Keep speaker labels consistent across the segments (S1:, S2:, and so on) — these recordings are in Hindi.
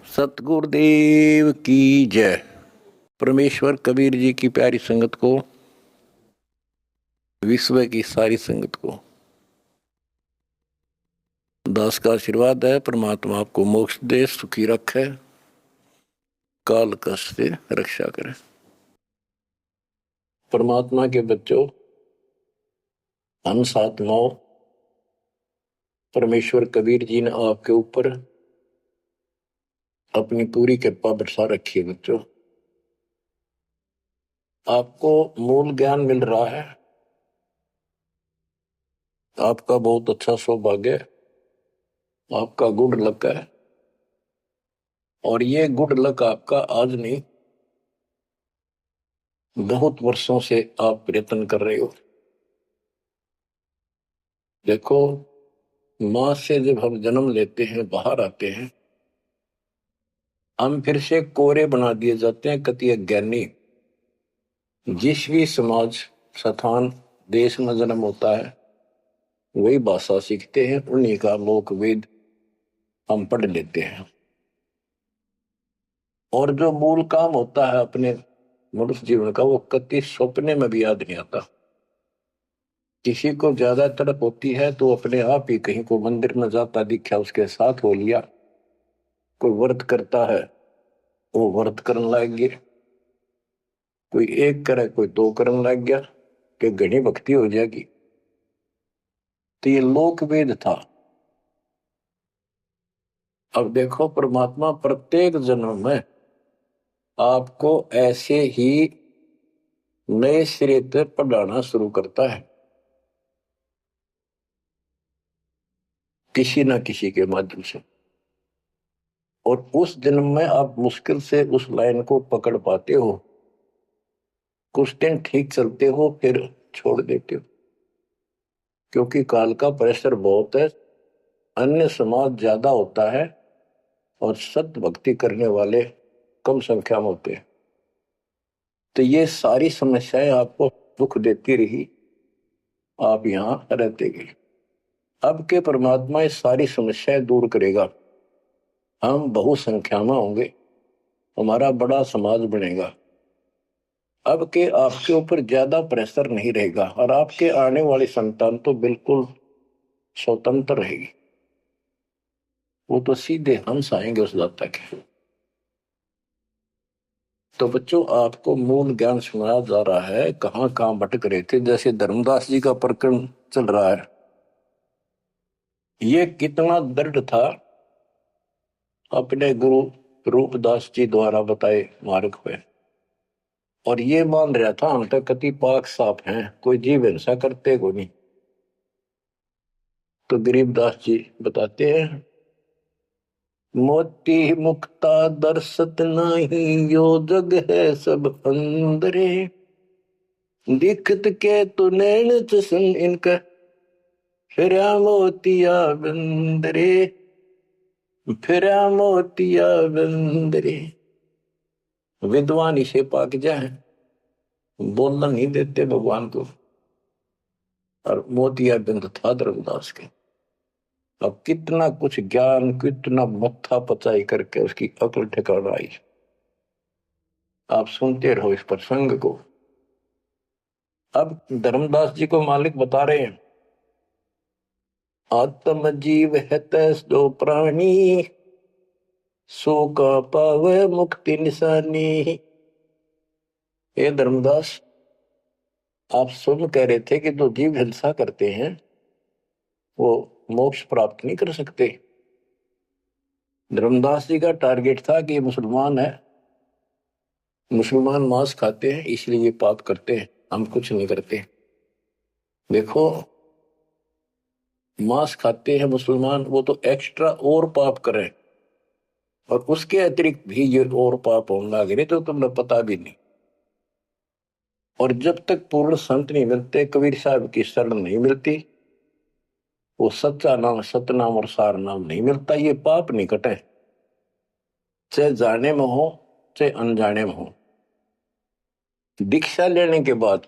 S1: सतगुरुदेव की जय। परमेश्वर कबीर जी की प्यारी संगत को, विश्व की सारी संगत को दास का आशीर्वाद है। परमात्मा आपको मोक्ष दे, सुखी रखे, काल कष्ट से रक्षा करे। परमात्मा के बच्चों, हम साधनाओं, परमेश्वर कबीर जी ने आपके ऊपर अपनी पूरी कृपा बरसा रखी है। बच्चों, आपको मूल ज्ञान मिल रहा है। आपका बहुत अच्छा सौभाग्य है, आपका गुड लक है। और ये गुड लक आपका आज नहीं, बहुत वर्षों से आप प्रयत्न कर रहे हो। देखो, मां से जब हम जन्म लेते हैं, बाहर आते हैं, हम फिर से कोरे बना दिए जाते हैं। कति अज्ञानी जिस भी समाज, स्थान, देश में जन्म होता है, वही भाषा सीखते हैं, उन्हीं का लोक वेद हम पढ़ लेते हैं। और जो मूल काम होता है अपने मनुष्य जीवन का, वो कति सपने में भी याद नहीं आता। किसी को ज्यादा तड़प होती है तो अपने आप ही कहीं को मंदिर में जाता दिखा, उसके साथ हो लिया। कोई व्रत करता है, वो व्रत करने लग गया। कोई एक करे, कोई दो करने लग गया कि घनी भक्ति हो जाएगी। तो ये लोक वेद था। अब देखो, परमात्मा प्रत्येक जन्म में आपको ऐसे ही नए सिरे से पढ़ाना शुरू करता है, किसी न किसी के माध्यम से। और उस जन्म में आप मुश्किल से उस लाइन को पकड़ पाते हो। कुछ दिन ठीक चलते हो, फिर छोड़ देते हो, क्योंकि काल का प्रेशर बहुत है, अन्य समाज ज्यादा होता है और सत्य भक्ति करने वाले कम संख्या में होते हैं। तो ये सारी समस्याएं आपको दुख देती रही, आप यहां रहते गए। अब के परमात्मा ये सारी समस्याएं दूर करेगा। हम बहुसंख्या में होंगे, हमारा बड़ा समाज बनेगा। अब के आपके ऊपर ज्यादा प्रेशर नहीं रहेगा और आपके आने वाली संतान तो बिल्कुल स्वतंत्र रहेगी। वो तो सीधे हंस आएंगे उस दाता के। तो बच्चों, आपको मूल ज्ञान सुनाया जा रहा है। कहां कहां भटक रहे थे, जैसे धर्मदास जी का प्रकरण चल रहा है। ये कितना दृढ़ था अपने गुरु रूपदास जी द्वारा बताए मार्ग पे। और ये मान रहा था हम तक कति पाक साफ हैं, कोई जीव हिंसा करते को नहीं। तो गरीबदास जी बताते हैं, मोती मुक्ता दर्शत नहीं, यो जग है सब अंदरे। दिखत के तू नैन चसन इनका, फिरा मोतिया बंदरे, फिरा मोतिया बंदरे। विद्वान इसे पाक जाए, बोलना नहीं देते भगवान को। और मोतिया बिंद था धर्मदास के। अब कितना कुछ ज्ञान, कितना मत्था पचाई करके उसकी अकल ठिकाना आई। आप सुनते रहो इस प्रसंग को। अब धर्मदास जी को मालिक बता रहे हैं, आत्म जीव है तैस जो प्राणी, सो का पावे मुक्ति निशानी। ये धर्मदास, आप सुन कह रहे थे कि जो जीव हिंसा करते हैं वो मोक्ष प्राप्त नहीं कर सकते। धर्मदास जी का टारगेट था कि मुसलमान है, मुसलमान मांस खाते हैं इसलिए ये पाप करते हैं, हम कुछ नहीं करते। देखो, मांस खाते हैं मुसलमान, वो तो एक्स्ट्रा और पाप करें, और उसके अतिरिक्त भी ये और पाप होने लगे तो तुमने पता भी नहीं। और जब तक पूर्ण संत नहीं मिलते, कबीर साहब की शरण नहीं मिलती, वो सच्चा नाम, सतनाम और सार नाम नहीं मिलता, ये पाप नहीं कटे, चाहे जाने में हो चाहे अनजाने में हो। दीक्षा लेने के बाद,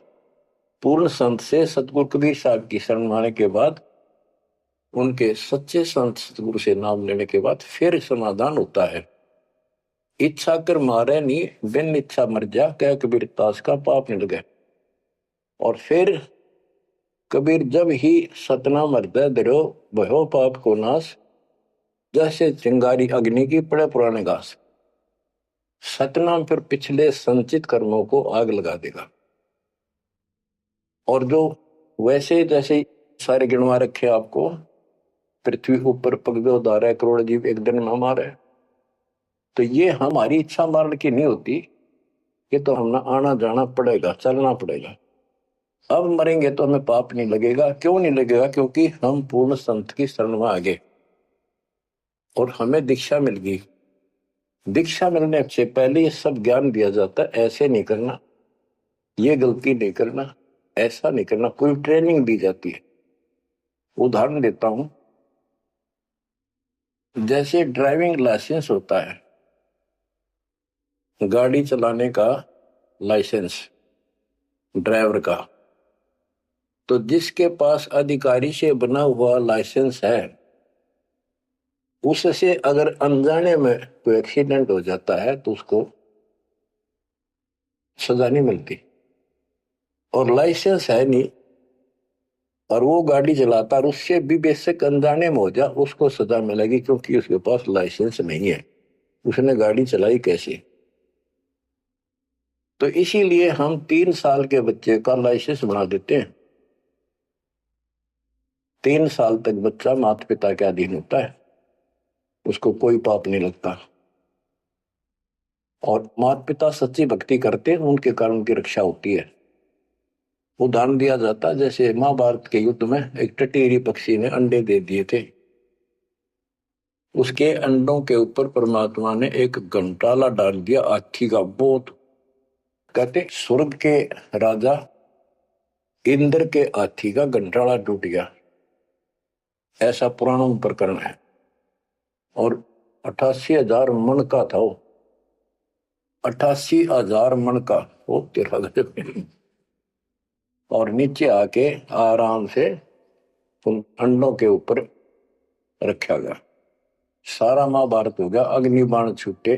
S1: पूर्ण संत से सतगुरु कबीर साहब की शरण आने के बाद, उनके सच्चे संत सतगुरु से नाम लेने के बाद फिर समाधान होता है। इच्छा कर मारे नहीं बिन इच्छा मर जा, कह कबीर तास का पाप नहीं लगे। और फिर कबीर जब ही सतनाम हृदय धरो भयो पाप को नाश, जैसे चिंगारी अग्नि की पड़े पुराने घास। सतनाम फिर पिछले संचित कर्मों को आग लगा देगा। और जो वैसे जैसे सारे गिनवा रखे आपको, पृथ्वी ऊपर पग 12 करोड़ जीव एक दिन में हमारे, तो ये हमारी इच्छा मारने की नहीं होती, ये तो हमें आना जाना पड़ेगा, चलना पड़ेगा। अब मरेंगे तो हमें पाप नहीं लगेगा। क्यों नहीं लगेगा? क्योंकि हम पूर्ण संत की शरण में आ गए और हमें दीक्षा मिल गई। दीक्षा मिलने से पहले ये सब ज्ञान दिया जाता है, ऐसे नहीं करना, ये गलती नहीं करना, ऐसा नहीं करना, पूरी ट्रेनिंग दी जाती है। उदाहरण देता हूं, जैसे ड्राइविंग लाइसेंस होता है, गाड़ी चलाने का लाइसेंस ड्राइवर का, तो जिसके पास अधिकारी से बना हुआ लाइसेंस है, उससे अगर अनजाने में कोई एक्सीडेंट हो जाता है तो उसको सजा नहीं मिलती। और लाइसेंस है नहीं और वो गाड़ी चलाता और उससे भी बेशक अनजाने में हो जाए, उसको सजा मिलेगी, क्योंकि उसके पास लाइसेंस नहीं है, उसने गाड़ी चलाई कैसे। तो इसीलिए हम 3 साल के बच्चे का लाइसेंस बना देते हैं। 3 साल तक बच्चा माता पिता के अधीन होता है, उसको कोई पाप नहीं लगता। और माता पिता सच्ची भक्ति करते हैं, उनके कारण उनकी रक्षा होती है। उदाहरण दिया जाता है, जैसे महाभारत के युद्ध में एक टटीरी पक्षी ने अंडे दे दिए थे, उसके अंडों के ऊपर परमात्मा ने एक घंटाला डाल दिया हाथी का। बहुत कहते स्वर्ग के राजा इंद्र के हाथी का घंटाला टूट गया, ऐसा पुराणों में प्रकरण है। और 88,000 मन का था वो, 88,000 मन का वो, तेरा गजब। और नीचे आके आराम से उन अंडों के ऊपर रखा गया। सारा महाभारत हो गया, अग्निबाण छूटे,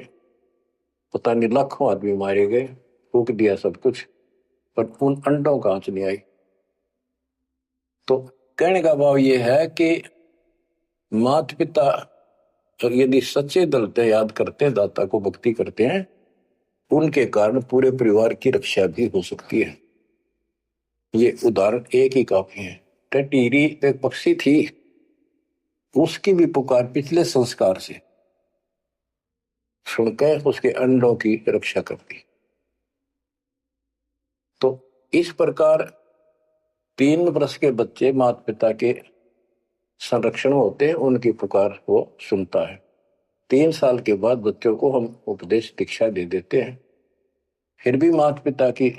S1: पता नहीं लाखों आदमी मारे गए, फूक दिया सब कुछ, पर उन अंडों का आंच नहीं आई। तो कहने का भाव ये है कि माता पिता और यदि सच्चे दिल से याद करते हैं, दाता को भक्ति करते हैं, उनके कारण पूरे परिवार की रक्षा भी हो सकती है। ये उदाहरण एक ही काफी है। टटीरी एक पक्षी थी, उसकी भी पुकार पिछले संस्कार से सुनकर उसके अंडों की रक्षा करती। तो इस प्रकार 3 वर्ष के बच्चे माता पिता के संरक्षण होते हैं, उनकी पुकार वो सुनता है। 3 साल के बाद बच्चों को हम उपदेश दीक्षा दे देते हैं, फिर भी माता पिता की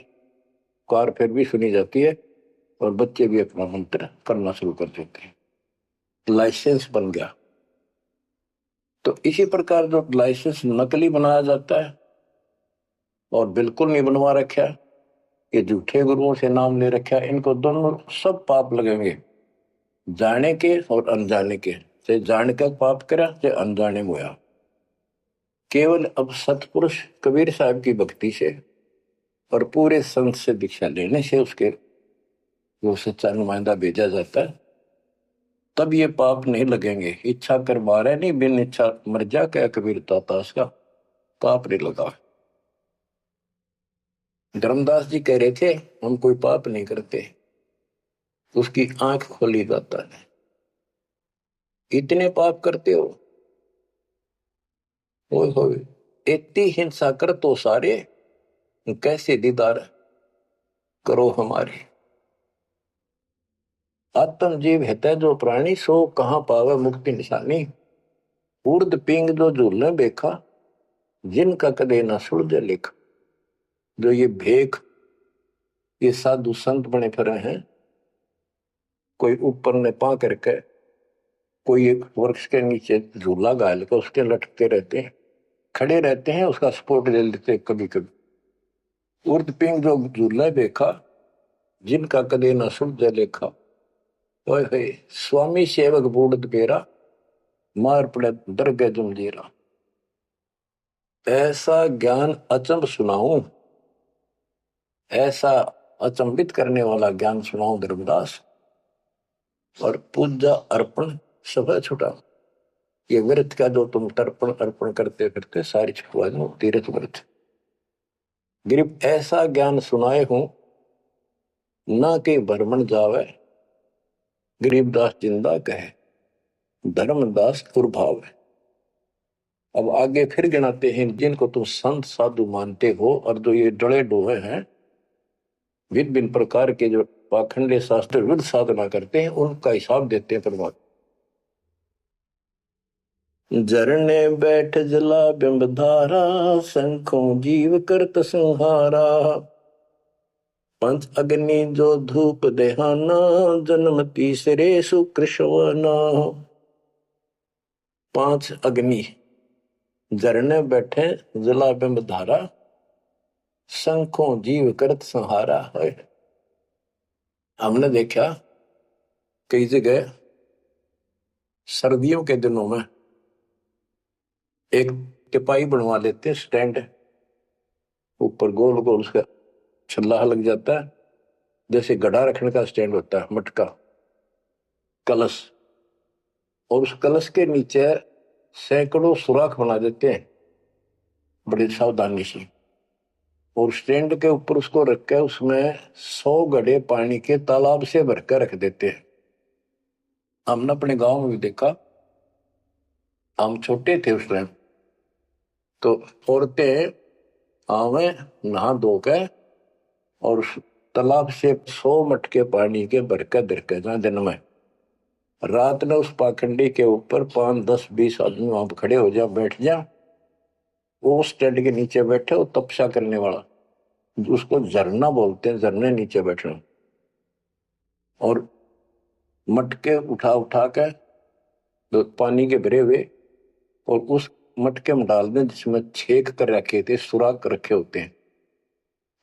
S1: पुकार फिर भी सुनी जाती है और बच्चे भी अपना मंत्र करना शुरू कर देते हैं। लाइसेंस बन गया। तो इसी प्रकार जो लाइसेंस नकली बनाया जाता है और बिल्कुल नहीं बनवा रखा, ये झूठे गुरुओं से नाम ले रखा, इनको दोनों सब पाप लगेंगे, जाने के और अनजाने के। चाहे जान के पाप करा चाहे अनजाने में हुआ। केवल अब सतपुरुष कबीर साहब की भक्ति से और पूरे संत से दीक्षा लेने से उसके जो सच्चा नुमाइंदा भेजा जाता है, तब ये पाप नहीं लगेंगे। इच्छा कर मारे नहीं बिन इच्छा मर जा, क्या कबीर तातास का पाप नहीं लगा। धर्मदास जी कह रहे थे हम कोई पाप नहीं करते, उसकी आंख खोली जाता है। इतने पाप करते हो, इतनी हिंसा कर तो सारे, कैसे दीदार करो हमारे। आत्म जीव है जो प्राणी, सो कहां पावे मुक्ति निशानी। उर्द पिंग जो झूलने बेखा, जिनका कदे न सुलझे लेखा। जो ये भेख, ये साधु संत बने फिरे हैं, कोई ऊपर ने पा करके कोई एक वृक्ष के नीचे झूला गाल के उसके लटकते रहते हैं, खड़े रहते हैं, उसका सपोर्ट ले लेते कभी कभी। उर्द पिंग जो झूला देखा, जिनका कदे न सुलझे लेखा। ओए स्वामी सेवक बूढ़ पेरा, मार पड़े दरगे जमजीरा। ऐसा ज्ञान अचंभ सुनाऊं, ऐसा अचंभित करने वाला ज्ञान सुनाऊं धर्मदास, और पूजा अर्पण सब छुटा। ये व्रत का जो तुम तर्पण अर्पण करते करते सारी छुटवा दो, तीर्थ व्रत। गिरिप ऐसा ज्ञान सुनाए हूं, ना के भ्रमण जावे, गरीबदास जिंदा कहे, धर्मदास दुर्भाव है। अब आगे फिर गिनाते हैं जिनको तुम संत साधु मानते हो, और जो ये डले डोहे हैं, भिन्न भिन्न प्रकार के जो पाखंडे शास्त्र विरुद्ध साधना करते हैं, उनका हिसाब देते हैं परमात्मा। झरने बैठ जला बिंब धारा, शंखों जीव करत संहारा, पंच अग्नि जो धूप देहाना, जन्म तीसरे शुक्र शवना। पांच अग्नि झरने बैठे जला बिंब धारा, शंखों जीव करत संहारा है। हमने देखा कई जगह सर्दियों के दिनों में एक टिपाई बनवा लेते, स्टैंड ऊपर गोल गोल उसका छल्ला लग जाता है, जैसे गड्ढा रखने का स्टैंड होता है, मटका कलश, और उस कलश के नीचे सैकड़ों सुराख बना देते हैं बड़ी सावधानी से, और स्टैंड के ऊपर उसको रख के उसमें 100 घड़े पानी के तालाब से भरकर रख देते हैं। हमने अपने गांव में भी देखा, हम छोटे थे उस टाइम, तो औरतें आवे नहा धो के और तालाब से 100 मटके पानी के भरकर धरकर जहां दिन में, रात में उस पाखंडी के ऊपर 5, 10, 20 आदमी वहां पर खड़े हो जा, बैठ जा, वो स्टैंड के नीचे बैठे, वो तपस्या करने वाला, उसको झरना बोलते हैं, झरने नीचे बैठना, और मटके उठा उठा के तो पानी के भरे हुए, और उस मटके में डाल दें जिसमें छेक कर रखे थे, सुराख रखे होते हैं,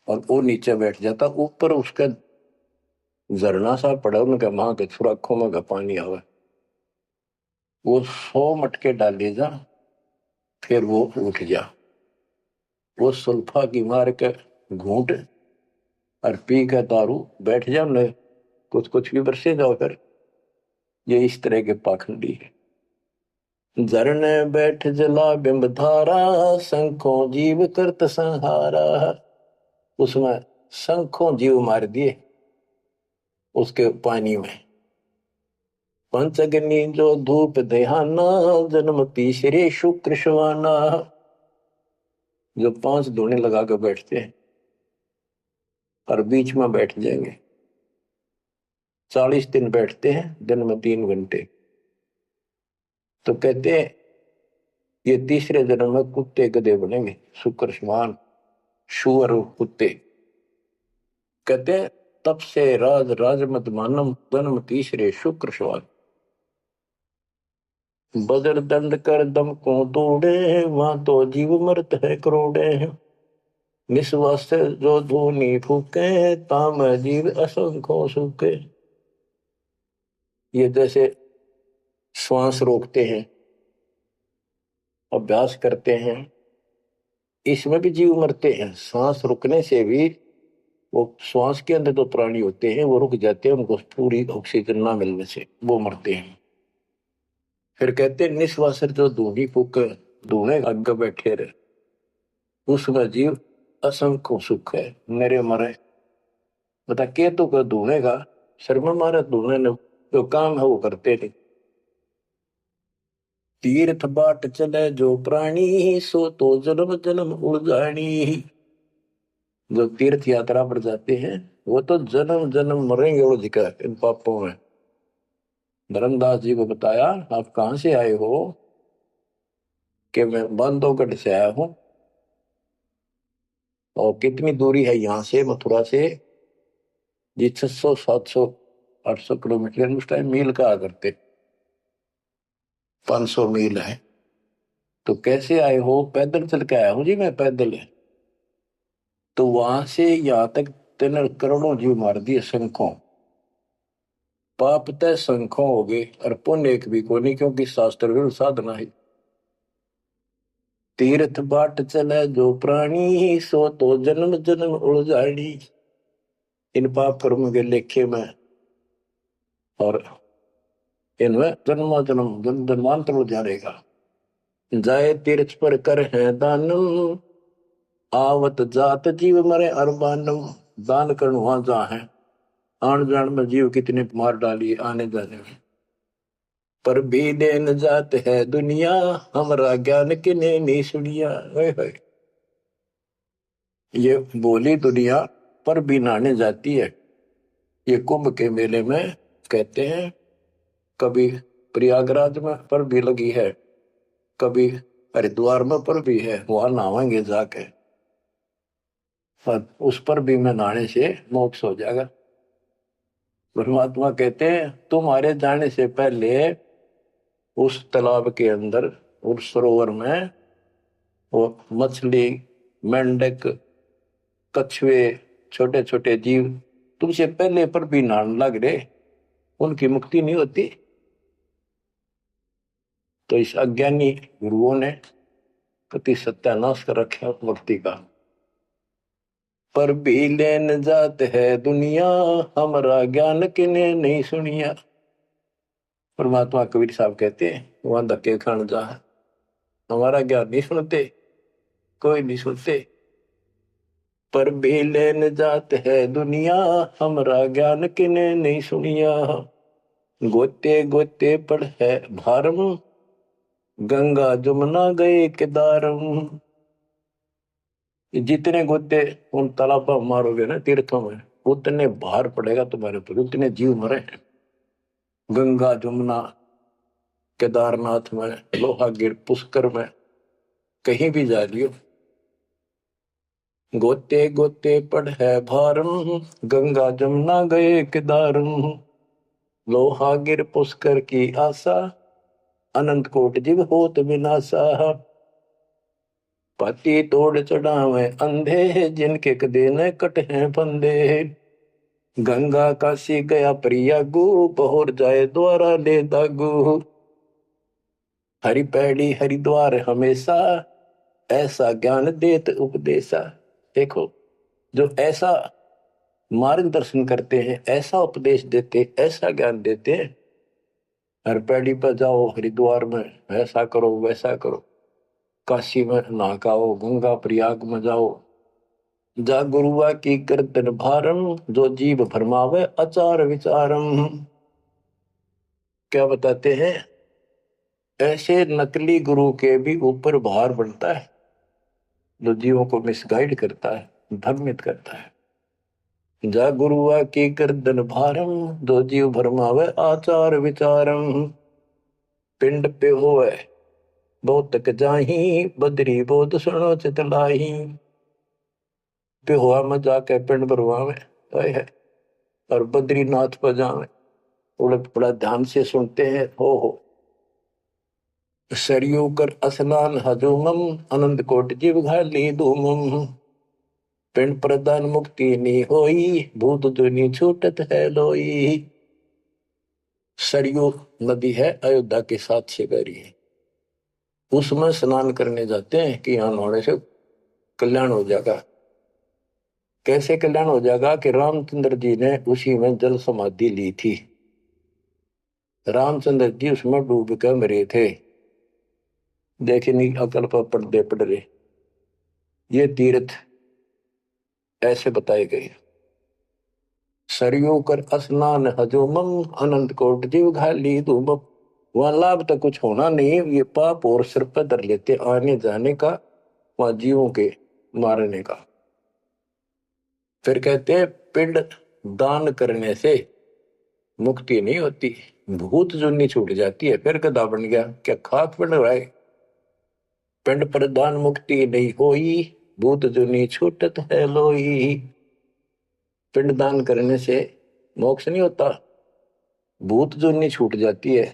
S1: और वो नीचे बैठ जाता, ऊपर उसका झरना सा पड़ा, उनका वहां के सुराखों में का पानी आवे, वो 100 मटके डाल जा, फिर वो उठ जा, वो सुल्फा की मार के घूंट और पी के दारू बैठ जा, न कुछ कुछ भी बरसे जाओ कर। ये इस तरह के पाखंडी है। झरने बैठ जला बिंब धारा, शंखों जीव करत संहारा, उसमें शंखों जीव मार दिए उसके पानी में। पंच अग्नि जो धूप देहाना, जन्म तीसरे शुक्र शवाना, जो 5 धुने लगा कर बैठते हैं और बीच में बैठ जाएंगे, 40 दिन बैठते हैं, दिन में 3 घंटे, तो कहते हैं ये तीसरे जन्म में कुत्ते गधे बनेंगे, शुक्र समान शुअर कुत्ते। कहते हैं तब से राज राज मत मानम, जन्म तीसरे शुक्र समान, बजर दंड कर दम को तोड़े, वहां तो जीव मरत है करोड़े, निस्वास जो धूनी फूके, ताम जीव असंख्यों सूखे। ये जैसे श्वास रोकते हैं, अभ्यास करते हैं, इसमें भी जीव मरते हैं। सांस रुकने से भी, वो श्वास के अंदर जो प्राणी होते हैं वो रुक जाते हैं, उनको पूरी ऑक्सीजन ना मिलने से वो मरते हैं। फिर कहते हैं निश्वास जो धूनी फूक धूने आगे बैठे रहे, उसमें जीव असंख्य सुख है, मेरे मरे। बता के तो कर धूने का शर्म मारे, धूने ने जो काम है वो करते नहीं। तीर्थ बाट चले जो प्राणी, सो तो जन्म जन्म उलझानी। जो तीर्थ यात्रा पर जाते हैं वो तो जन्म जन्म मरेंगे उलझ कर इन पापों में। धर्मदास जी को बताया आप कहां से आए हो, कि मैं बांधवगढ़ से आया हूं, और कितनी दूरी है यहां से मथुरा से, जी 600, 700, 800 किलोमीटर, उस टाइम मील कहा करते, 500 मील है। तो कैसे आए हो, पैदल चल के आया हूं जी मैं, पैदल है। तो वहां से यहां तक 3 करोड़ों जीव मार दिए शंखों, पाप तय शंखों हो गए, और पुण्य एक भी को नहीं, क्योंकि शास्त्र विरुद्ध साधना है। तीर्थ बाट चले जो प्राणी, सो तो जन्म जन्म उलझाड़ी। इन पाप कर्म के लेखे में और इनमें जन्म जन्म जन्मांतर उलझाड़ेगा। जाए तीर्थ पर कर है दानम, आवत जात जीव मरे अरबानम। दान करण वहां जा है, आन जान में जीव कितने मार डाली आने जाने में। पर भी देन जात है दुनिया, हमारा ज्ञान किने नहीं सुनिया। ये बोली दुनिया पर भी नहाने जाती है। ये कुंभ के मेले में कहते हैं, कभी प्रयागराज में पर भी लगी है, कभी हरिद्वार में पर भी है, वहां नहावेंगे जाके, उस पर भी में नहाने से मोक्ष हो जाएगा। परमात्मा कहते हैं तुम्हारे जाने से पहले उस तालाब के अंदर, उस सरोवर में वो मछली, मेंढक, कछुए, छोटे छोटे जीव तुमसे पहले पर भी नहाने लग रहे, उनकी मुक्ति नहीं होती। तो इस अज्ञानी गुरुओं ने कति सत्यानाश कर रखा भक्ति का। पर भी लेन जात है दुनिया, हमारा ज्ञान किने नहीं सुनिया। परमात्मा कबीर साहब कहते हैं वहां धक्के खान जा, हमारा ज्ञान नहीं सुनते, कोई नहीं सुनते। पर भी लेन जात है दुनिया, हमारा ज्ञान किने नहीं सुनिया। गोते गोते पड़ है भारम, गंगा जमुना गए केदारम। जितने गोते उन तालाबों मारोगे ना तीर्थों में, उतने भार पड़ेगा तुम्हारे ऊपर, उतने जीव मरे हैं। गंगा जमुना, केदारनाथ में, लोहागिर, पुष्कर में, कहीं भी जा लियो, गोते गोते पड़ है भारम, गंगा जमुना गए केदारम। लोहागिर पुष्कर की आशा, अनंत कोट जीव होत विनाशा। पाती तोड़ चढ़ावे अंधे, जिनके कदे न कट हैं फंदे। गंगा काशी गया प्रयागु, बहोर जाए द्वारा ले दागु। हरि पैड़ी हरिद्वार हमेशा, ऐसा ज्ञान देत उपदेशा। देखो जो ऐसा मार्गदर्शन करते हैं, ऐसा उपदेश देते, ऐसा ज्ञान देते हैं। हर पैड़ी पर जाओ, हरिद्वार में ऐसा करो वैसा करो, काशी में नहाओ, गंगा प्रयाग में जाओ। जा गुरुआ की गर्दन भारम, जो जीव भरमावे आचार विचारम। क्या बताते हैं, ऐसे नकली गुरु के भी ऊपर भार बनता है, जो जीवों को मिसगाइड करता है, भ्रमित करता है। जा गुरुआ की गर्दन भारम, जो जीव भरमावे आचार विचारम। पिंड पे होवे बहुत तक जाही, बदरी बोध सुनो चितलाही। पे हुआ में जाके पिंड भरवावे है, और बद्रीनाथ पर जावे, बड़ा ध्यान से सुनते हैं। हो सरयू कर असनान हजूमम, अनंत कोट जीव घाली धूमम। पिंड प्रदान मुक्ति नी होई, भूत दुनी छूटत है लोई। सरयू नदी है अयोध्या के साथ से गहरी है, उसमें स्नान करने जाते हैं कि यहाँ नहाने से कल्याण हो जाएगा। कैसे कल्याण हो जाएगा कि रामचंद्र जी ने उसी में जल समाधि ली थी। रामचंद्र जी उसमें डूब कर मरे थे। देखे नहीं अकल पर पर्दे पड़ रहे। ये तीर्थ ऐसे बताए गए। सरयू कर स्नान हजूमम, अनंत कोट जीव घाली धूमम। वहां लाभ तो कुछ होना नहीं, ये पाप और सिर पर धर लेते आने जाने का, वहां जीवों के मारने का। फिर कहते हैं पिंड दान करने से मुक्ति नहीं होती, भूत जुन्नी छूट जाती है। फिर गधा बन गया, क्या खाक पिंड रहा है। पिंड प्रदान मुक्ति नहीं होई, भूत जुनी छूटत है लोई। पिंड दान करने से मोक्ष नहीं होता, भूत जुनी छूट जाती है,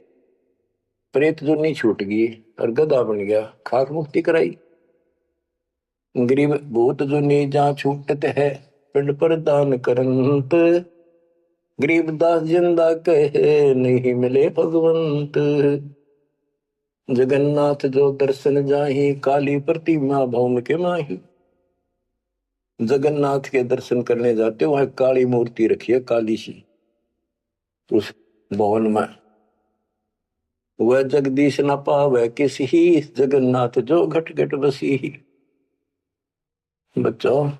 S1: प्रेत जुनी छूट गई और गधा बन गया, खाक मुक्ति कराई। गरीब भूत जुनी जहाँ छूटत है, पिंड प्रदान करंत। गरीबदास जिंदा कहे नहीं मिले भगवंत। जगन्नाथ जो दर्शन जाहि, काली प्रतिमा भौम के माही। जगन्नाथ के दर्शन करने जाते वहां काली मूर्ति रखी है, काली सी उस भवन में। वह जगदीश न पावे किसी, जगन्नाथ जो घट घट बसी। बच्चों,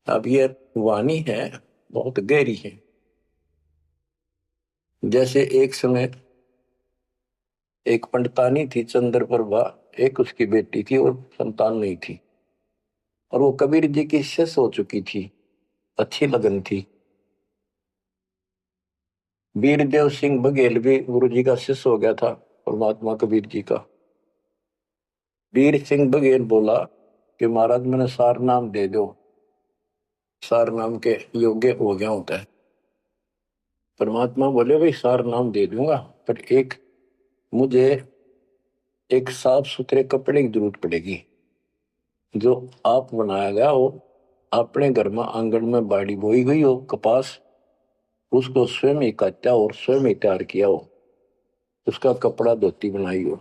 S1: अब ये वाणी है बहुत गहरी है। जैसे एक समय एक पंडितानी थी चंद्रप्रभा, एक उसकी बेटी थी और संतान नहीं थी, और वो कबीर जी की शिष्य हो चुकी थी, अच्छी लगन थी। वीरदेव सिंह बघेल भी गुरु जी का शिष्य हो गया था, परमात्मा कबीर जी का। वीर सिंह बघेल बोला कि महाराज मैंने सार नाम दे दो, सार नाम के योग्य हो गया होता है। परमात्मा बोले भाई सार नाम दे दूंगा, पर एक मुझे एक साफ सुथरे कपड़े की जरूरत पड़ेगी, जो आप बनाया गया हो, अपने घर में आंगन में बाड़ी बोई गई हो कपास, उसको स्वयं ही काटा और स्वयं ही तैयार किया हो, उसका कपड़ा धोती बनाई हो,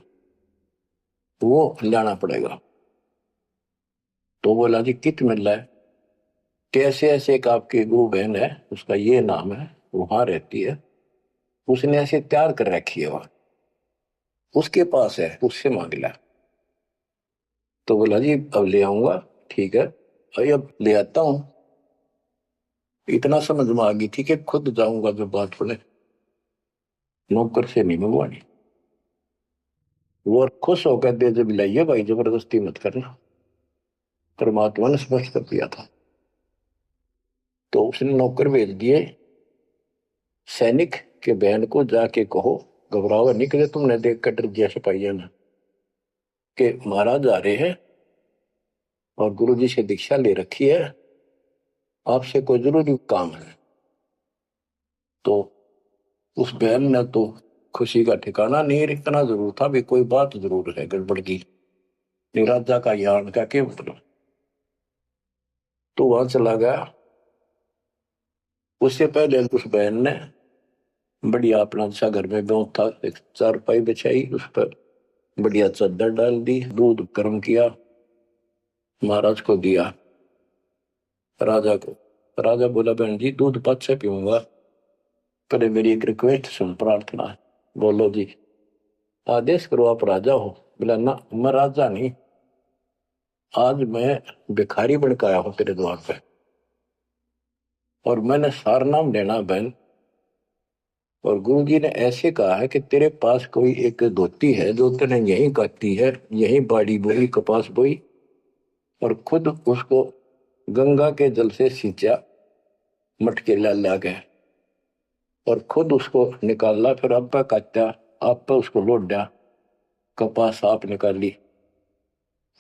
S1: वो लाना पड़ेगा। तो बोला जी कित मिल रहा है? कैसे ऐसे एक आपकी गुरु बहन है, उसका ये नाम है, वहां रहती है, उसने ऐसे तैयार कर रखी है, वहां उसके पास है, उससे मांग ला। तो बोला जी अब ले आऊंगा, ठीक है भाई अब ले आता हूं। इतना समझ में आ गई थी कि खुद जाऊंगा जो बात पड़े, नौकर से नहीं मंगवानी। वो खुश होकर दे जब लाइए भाई, जबरदस्ती मत करना, परमात्मा ने स्पष्ट कर दिया था। तो उसने नौकर भेज दिए, सैनिक के बहन को जाके कहो घबराओ निकले, तुमने देख कर डर दिया सिपाहियों ने कि महाराज आ रहे हैं और गुरु जी से दीक्षा ले रखी है, आपसे कोई जरूरी काम है। तो उस बहन ने तो खुशी का ठिकाना नहीं, इतना जरूर था भी कोई बात जरूर है गड़बड़ की, राजा का यान का क्या मतलब। तो वहां चला गया। उससे पहले उस बहन ने बढ़िया अपना अच्छा घर में ब्यों था, एक चारपाई बिछाई, उस पर बढ़िया चादर डाल दी, दूध गर्म किया, महाराज को दिया, राजा को। राजा बोला बहन जी दूध पाँच से पीऊंगा, पहले मेरी एक रिक्वेस्ट सुन, प्रार्थना है। बोलो जी। आदेश करो, आप राजा हो। बोला ना मैं राजा नहीं, आज मैं भिखारी बन के आया हूं तेरे द्वार पे, और मैंने सार नाम लेना बहन, और गुरु जी ने ऐसे कहा है कि तेरे पास कोई एक धोती है जो तूने यहीं काटी है, यहीं बाड़ी बोई कपास बोई, और खुद उसको गंगा के जल से सींचा मटके ला ला के, और खुद उसको निकाला, फिर आप पे काटा, आप पे उसको लौट दिया, कपास आप निकाली,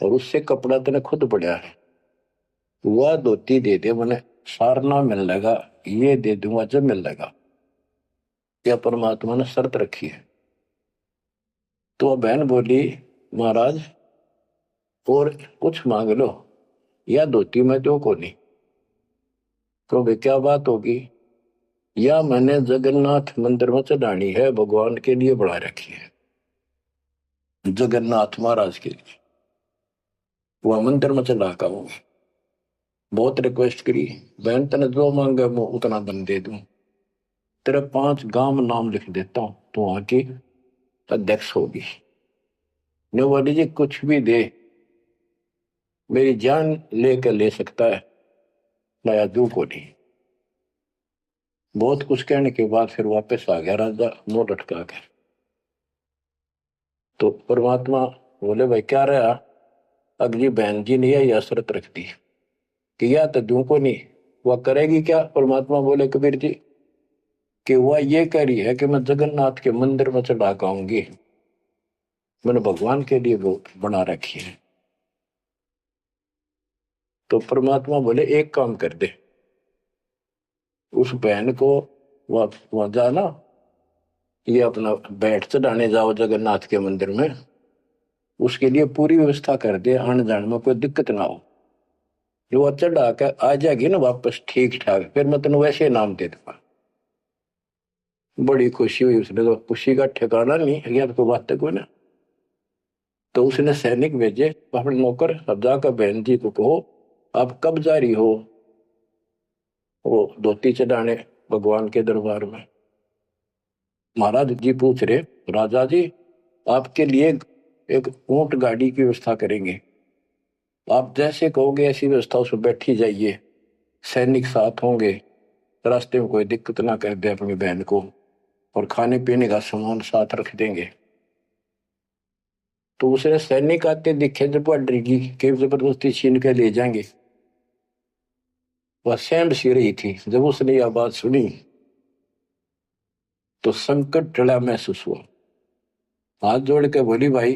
S1: और उससे कपड़ा तेने खुद बढ़िया है, वह धोती दे दे, मैंने सारना मिल लगा, ये दे दूंगा जब मिल लगा। क्या परमात्मा ने शर्त रखी है। तो वह बहन बोली महाराज और कुछ मांग लो, या धोती में दो को नहीं। तो वे क्या बात होगी, या मैंने जगन्नाथ मंदिर में चढ़ानी है, भगवान के लिए बढ़ा रखी है, जगन्नाथ महाराज के लिए, वह मंदिर में चढ़ा का हूं। बहुत रिक्वेस्ट करी, बहन तने जो मांगे मैं उतना दम दे दूं, तेरे 5 गांव में नाम लिख देता हूं, तो वहां की अध्यक्ष होगी। ने बोली जी कुछ भी दे, मेरी जान लेकर ले सकता है, नया दू को नहीं। बहुत कुछ कहने के बाद फिर वापस आ गया राजा मुंह लटका कर। तो परमात्मा बोले भाई क्या रहा, अगली बहन जी ने यह शर्त रख दी कि या तो दू को नहीं, वह करेगी क्या। परमात्मा बोले कबीर जी कि वह ये कह रही है कि मैं जगन्नाथ के मंदिर में चढ़ा आऊंगी, मैंने भगवान के लिए वो बना रखी है। तो परमात्मा बोले एक काम कर दे, उस बहन को वहां जाना, ये अपना बैठ चढ़ाने जाओ जगन्नाथ के मंदिर में, उसके लिए पूरी व्यवस्था कर दे, आने जाने में कोई दिक्कत ना हो। जो वो चढ़ा कर आ जाएगी ना वापस ठीक ठाक, फिर मैं तेन वैसे नाम दे दूंगा। बड़ी खुशी हुई उसने, तो खुशी का ठिकाना नहीं, अज्ञात को बात को ना। तो उसने सैनिक भेजे अपने नौकर, अब जाकर बहन जी को कहो आप कब जा रही हो वो धोती चढ़ाने भगवान के दरबार में। महाराज जी पूछ रहे राजा जी आपके लिए एक ऊंट गाड़ी की व्यवस्था करेंगे, आप जैसे कहोगे ऐसी व्यवस्था उसमें बैठी जाइए, सैनिक साथ होंगे, रास्ते में कोई दिक्कत ना कर दे अपनी बहन को, और खाने पीने का सामान साथ रख देंगे। तो उसने सैनिक आते दिखे जब वह डरेगी कि जबरदस्ती छीन के ले जाएंगे, वह सहम सी रही थी। जब उसने यह बात सुनी तो संकट टला महसूस हुआ, हाथ जोड़ के बोली भाई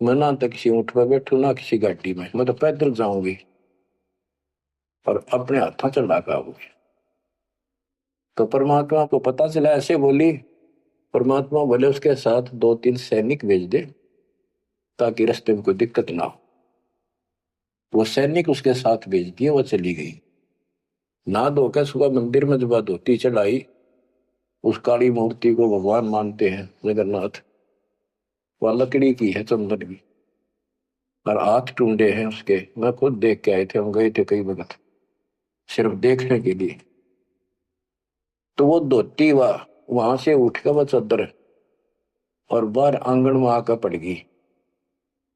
S1: मैं ना तो किसी ऊंट पर बैठू ना किसी गाड़ी में, मैं तो पैदल जाऊंगी और अपने हाथों चला के आऊंगी। तो परमात्मा को पता चला, ऐसे बोली। परमात्मा बोले उसके साथ 2-3 सैनिक भेज दे ताकि रास्ते में कोई दिक्कत ना हो। वो सैनिक उसके साथ भेज दिए, वो चली गई। ना धोकर सुबह मंदिर में जब धोती चढ़ाई, उस काली मूर्ति को भगवान मानते हैं जगन्नाथ, वह लकड़ी की है चंदन की, और हाथ टूंडे हैं उसके। मैं खुद देख के आए थे, हम गए थे कई वक्त सिर्फ देखने के लिए। तो वो धोती वहां से उठ कर वह चद्दर और बाहर आंगन में आकर पड़ गई।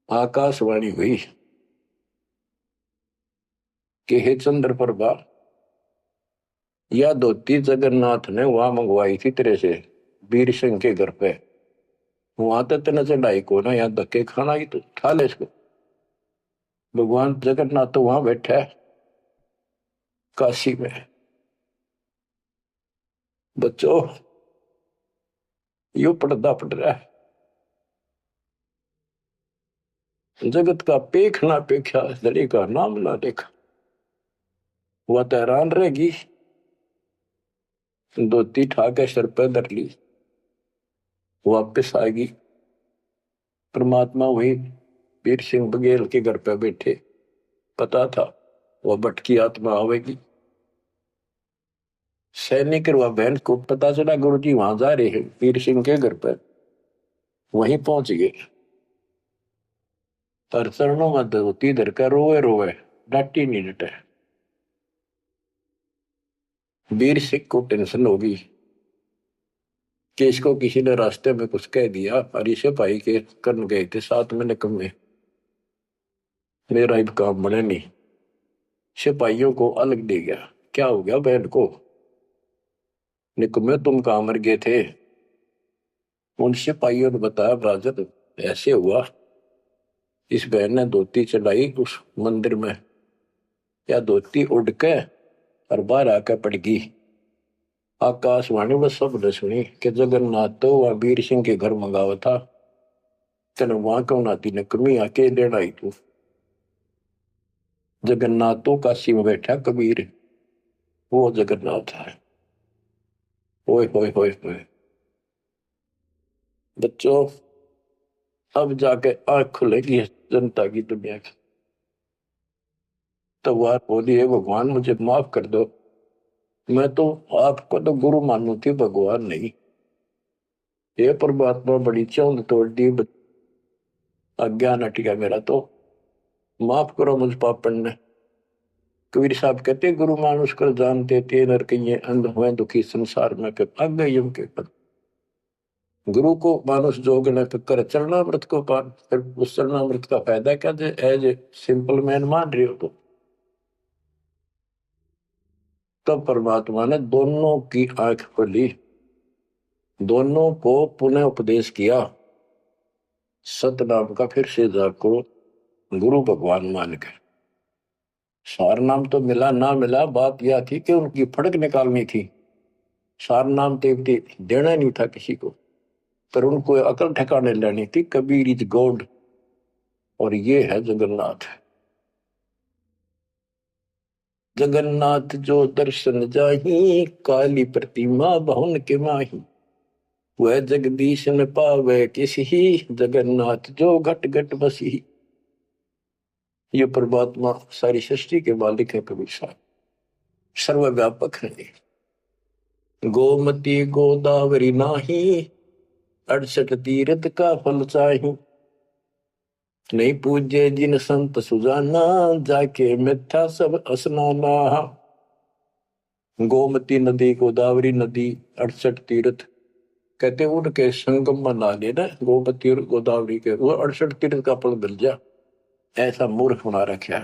S1: आकाशवाणी हुई कि हे चंद्र प्रभा, यह धोती जगन्नाथ ने वहां मंगवाई थी तेरे से वीर सिंह के घर पे, वहां तक तेने चढ़ाई को ना, यहाँ धक्के खाना ही तो उठा ले इसको। भगवान जगन्नाथ तो वहां बैठा है काशी में। बच्चों यू पर्दा पड़ रहा है, जगत का पेख ना पेखा धड़ी का नाम ना देखा। वह तो हैरान रहेगी, धोती ठाके सर पे धर ली, वापिस आएगी। परमात्मा वही वीर सिंह बघेल के घर पे बैठे, पता था वह भटकी आत्मा आवेगी। सैनिक और वह बहन को पता चला गुरु जी वहां जा रहे हैं वीर सिंह के घर पर, वहीं पहुंच गए। पर चरणों में धोती धरकर रोए रोए, डांटी नहीं डटे। वीर सिंह को टेंशन होगी कि इसको किसी ने रास्ते में कुछ कह दिया, और इसे भाई के करन गए थे साथ में निकम्मे, मेरा अब काम बने नहीं। सिपाहियों को अलग दे गया, क्या हो गया बहन को, निकम्मे तुम कहां मर गए थे। उन सिपाहियों ने बताया राजन ऐसे हुआ, इस बहन ने धोती चढ़ाई उस मंदिर में, या धोती उड़ के और बाहर आकर पड़ गई। आकाशवाणी में सबने सुनी कि जगन्नाथ तो वह वीर सिंह के घर मंगावा था, तेने वहां क्यों नाती ने कमी आके लेना आई तू। जगन्नाथ तो काशी में बैठा कबीर, वो जगन्नाथ है। ओए होए होए होए बच्चों, अब जाके आंख खुलेगी जनता की, दुनिया की। तो वह बोली है भगवान मुझे माफ कर दो, मैं तो आपको तो गुरु मानू थी, भगवान नहीं। ये परमात्मा बड़ी चौंध तोड़ दी, अज्ञान हट गया मेरा, तो माफ करो मुझ पापन ने। कबीर साहब कहते गुरु मानुष कर जानते थे नर कहिए अंध हुए दुखी संसार में, फिर अज्ञ के पद। गुरु को मानुष जोग न कर चरणामृत को पान, फिर उस चरणामृत का फायदा क्या दे, एज ए सिंपल मैन मान रहे हो तो। तब परमात्मा ने दोनों की आंख खोली, दोनों को पुनः उपदेश किया, सतनाम का फिर से जाको गुरु भगवान मान के। सार नाम तो मिला ना मिला, बात यह थी कि उनकी फड़क निकालनी थी। सार नाम देवती देना नहीं था किसी को, पर उनको अकल ठिकाने लेनी थी। कबीर इज गॉड, और ये है जगन्नाथ। जगन्नाथ जो दर्शन जाही, काली प्रतिमा बहुन के माही, वह जगदीश न पावे किसी, जगन्नाथ जो घट घट बसी। ये परमात्मा सारी सृष्टि के मालिक है कबीर साहब, सर्वव्यापक है। गोमती गोदावरी नाही, 68 तीर्थ का फल चाही, नहीं पूजे जिन संत सुजाना, जाके मिथ्या सब स्नाना। गोमती नदी, गोदावरी नदी, 68 तीर्थ, कहते उनके संगम में नहा लेना गोमती और गोदावरी के, वो 68 तीर्थ का फल मिल जा। ऐसा मूर्ख बना रखा।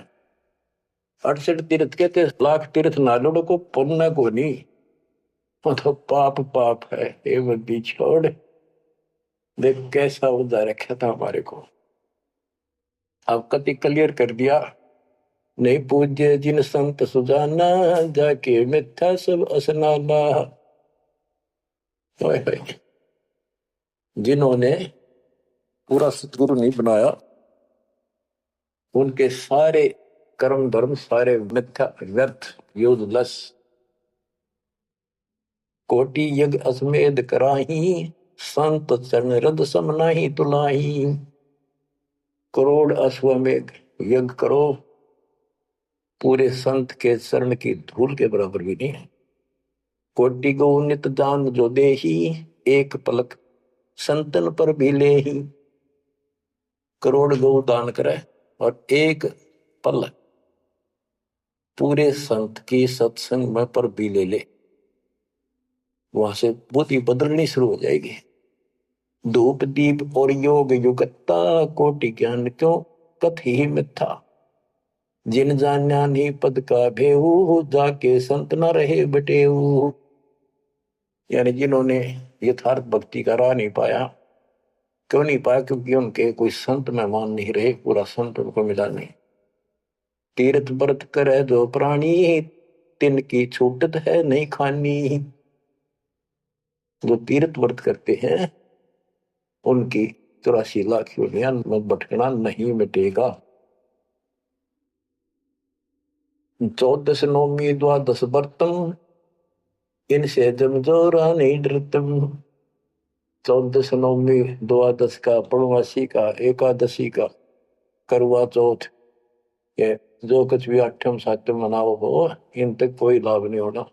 S1: 68 तीर्थ कहते लाख तीर्थ नालों को पुण्य को नहीं, वो तो पाप पाप है। ये बंदी छोड़, देख कैसा उदा रखा था हमारे को। अब कति क्लियर कर दिया। नहीं पूज्य जिन संत सुजाना, जाके मिथ्या सब स्नाना। ओए होए, जिन्होंने पूरा सतगुरु नहीं बनाया, उनके सारे कर्म धर्म सारे मिथ्या व्यर्थ यूजलेस। कोटि यज्ञ अश्वमेध कराही, संत चरण रद सम नाही तुलाही। करोड़ अश्वमेध यज्ञ करो, पूरे संत के चरण की धूल के बराबर भी नहीं है। कोटि गौ नित दान जो देही, एक पलक संतन पर भी ले ही। करोड़ गौ दान करे और एक पलक पूरे संत की सत्संग में पर भी ले ले, वहां से बुद्धि बदलनी शुरू हो जाएगी। धूप दीप और योग युगता, कोटि ज्ञान क्यों कथ ही मिथ्या। जिन जान्या नहीं पद का भेऊ, जाके संत न रहे बटेऊ। यानी जिन्होंने यथार्थ भक्ति का राह नहीं पाया। क्यों नहीं पाया? क्योंकि उनके कोई संत मेहमान नहीं रहे, पूरा संत उनको मिला नहीं। तीर्थ व्रत करे जो प्राणी, तिनकी छूटत है नहीं खानी। जो तीर्थ व्रत करते हैं उनकी 84 लाख योनियां में भटकना नहीं मिटेगा। 14 नौमी द्वादश व्रतम, इनसे जमजोरा नहीं डरतम। 14 नौमी द्वादश का, पूर्णमासी का, एकादशी का, करवा चौथ, ये जो कुछ भी आठम सातम मनाओ हो, इन तक कोई लाभ नहीं होना।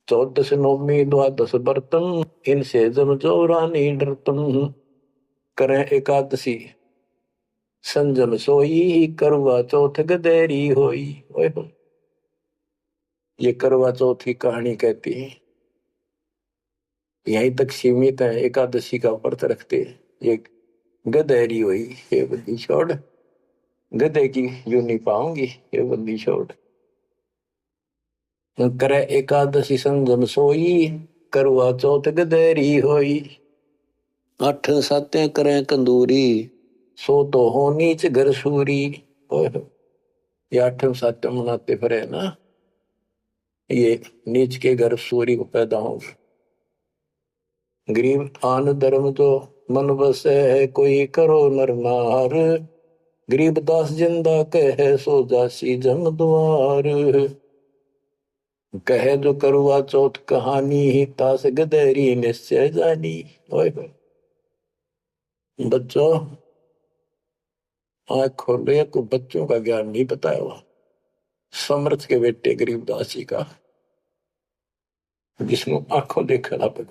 S1: 14 नौमी द्वादश व्रतम, इनसे जमजोरा नहीं डरतम। करें एकादशी संजम सोई, करवा चौथ गदेरी होई। ओए हो, ये करवा चौथ की कहानी कहती है। यहीं तक सीमित है, एकादशी का व्रत रखते हैं। ये गदेरी हुई, ये बंदी छोड़, गधे की यूं नहीं पाऊंगी, ये बंदी छोड़। करे एकादशी संजम सोई, करवा चौथ गदेरी होई। 8 सातें करें कंदूरी, सो तो हो नीच घर सूरी। ये 8 सातें मनाते फिरे ना, ये नीच के घर सूरी को पैदा होंगे। गरीब आन धर्म तो मन बसे है, कोई करो नर नार। गरीब दास जिंदा कहे, सो जासी जम द्वार। कहे जो करवा चौथ कहानी, ही तास गदेरी निश्चय जानी। ओए बच्चों, आँख खोलो, को बच्चों का ज्ञान नहीं बताया हुआ। समर्थ के बेटे गरीबदास जी का, जिसमें आंखों देखा ना पे